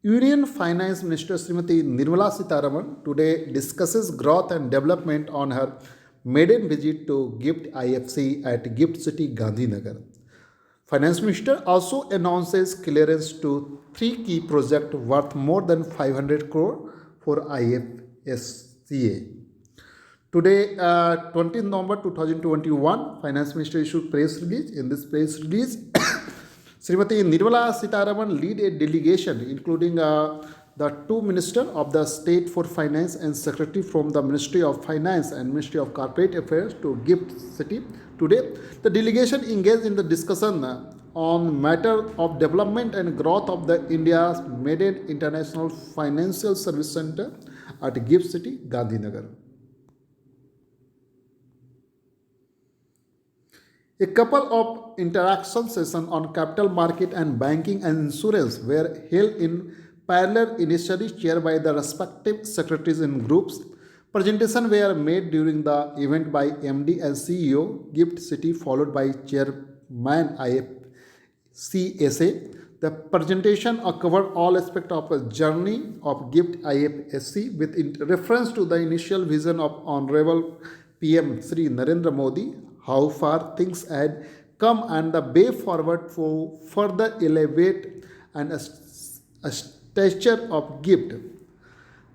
Union Finance Minister Srimati Nirmala Sitharaman today discusses growth and development on her maiden visit to GIFT IFC at GIFT City, Gandhinagar. Finance Minister also announces clearance to three key projects worth more than 500 crore for IFSCA. Today, 20th November 2021, Finance Minister issued press release. In this press release, Srimati Nirmala Sitharaman lead a delegation including the two ministers of the State for Finance and Secretary from the Ministry of Finance and Ministry of Corporate Affairs to GIFT City. Today, the delegation engaged in the discussion on matter of development and growth of the India's maiden international financial service center at GIFT City, Gandhinagar. A couple of interaction sessions on capital market and banking and insurance were held in parallel, initially chaired by the respective secretaries in groups. Presentations were made during the event by MD and CEO GIFT City, followed by Chairman IFCSA. The presentation covered all aspects of a journey of GIFT IFSC with reference to the initial vision of Honorable PM Sri Narendra Modi, how far things had come and the way forward for further elevate and a stature of GIFT.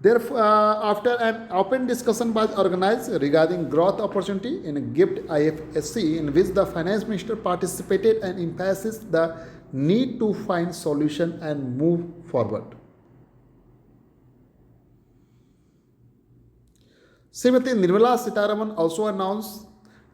Therefore, after an open discussion was organized regarding growth opportunity in GIFT IFSC, in which the finance minister participated and emphasized the need to find solution and move forward. Srimati Nirmala Sitharaman also announced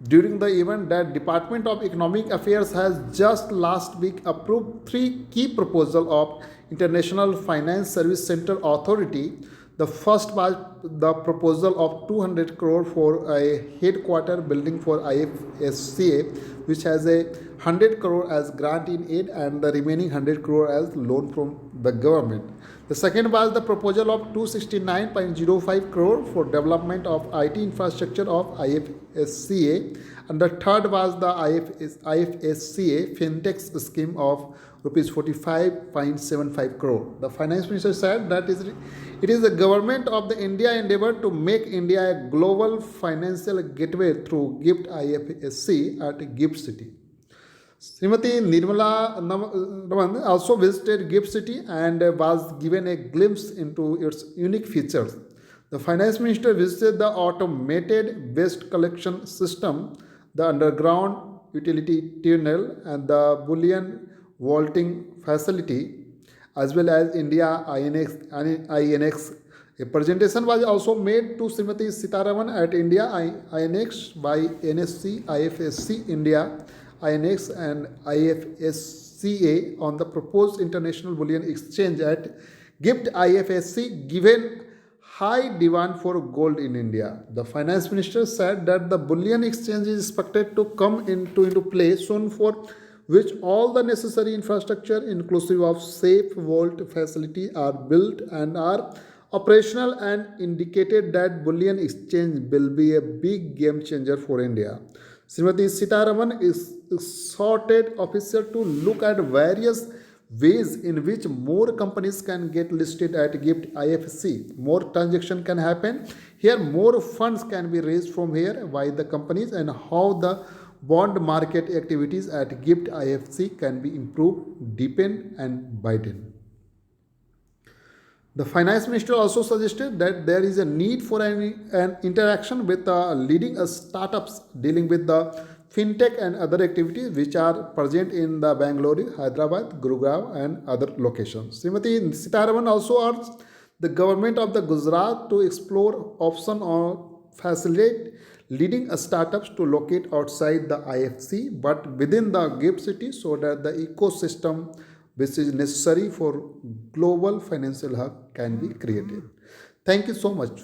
during the event that Department of Economic Affairs has just last week approved three key proposals of International Finance Service Center Authority. The first was the proposal of 200 crore for a headquarter building for IFSCA, which has a 100 crore as grant in aid and the remaining 100 crore as loan from the government. The second was the proposal of 269.05 crore for development of IT infrastructure of IFSCA, and the third was the IFSCA fintech scheme of rupees 45.75 crore. The finance minister said that it is the government of the India endeavor to make India a global financial gateway through GIFT IFSC at GIFT City. Srimati Nirmala Raman also visited GIFT City and was given a glimpse into its unique features. The finance minister visited the automated waste collection system, the underground utility tunnel, and the bullion vaulting facility, as well as India INX. A presentation was also made to Srimati Sitharaman at India INX by NSC, IFSC India INX and IFSCA on the proposed international bullion exchange at GIFT IFSC, given high demand for gold in India. The finance minister said that the bullion exchange is expected to come into play soon, for which all the necessary infrastructure inclusive of safe vault facility are built and are operational, and indicated that bullion exchange will be a big game changer for India. Srimati Sitharaman is exhorted officials to look at various ways in which more companies can get listed at GIFT IFC. More transaction can happen here, more funds can be raised from here by the companies, and how the bond market activities at GIFT IFC can be improved, deepened, and widened. The finance minister also suggested that there is a need for an interaction with leading startups dealing with the fintech and other activities which are present in the Bangalore, Hyderabad, Gurugram, and other locations. Srimati Sitharaman also urged the government of the Gujarat to explore option or facilitate leading startups to locate outside the IFC but within the GIFT City, so that the ecosystem which is necessary for global financial hub can be created. Thank you so much.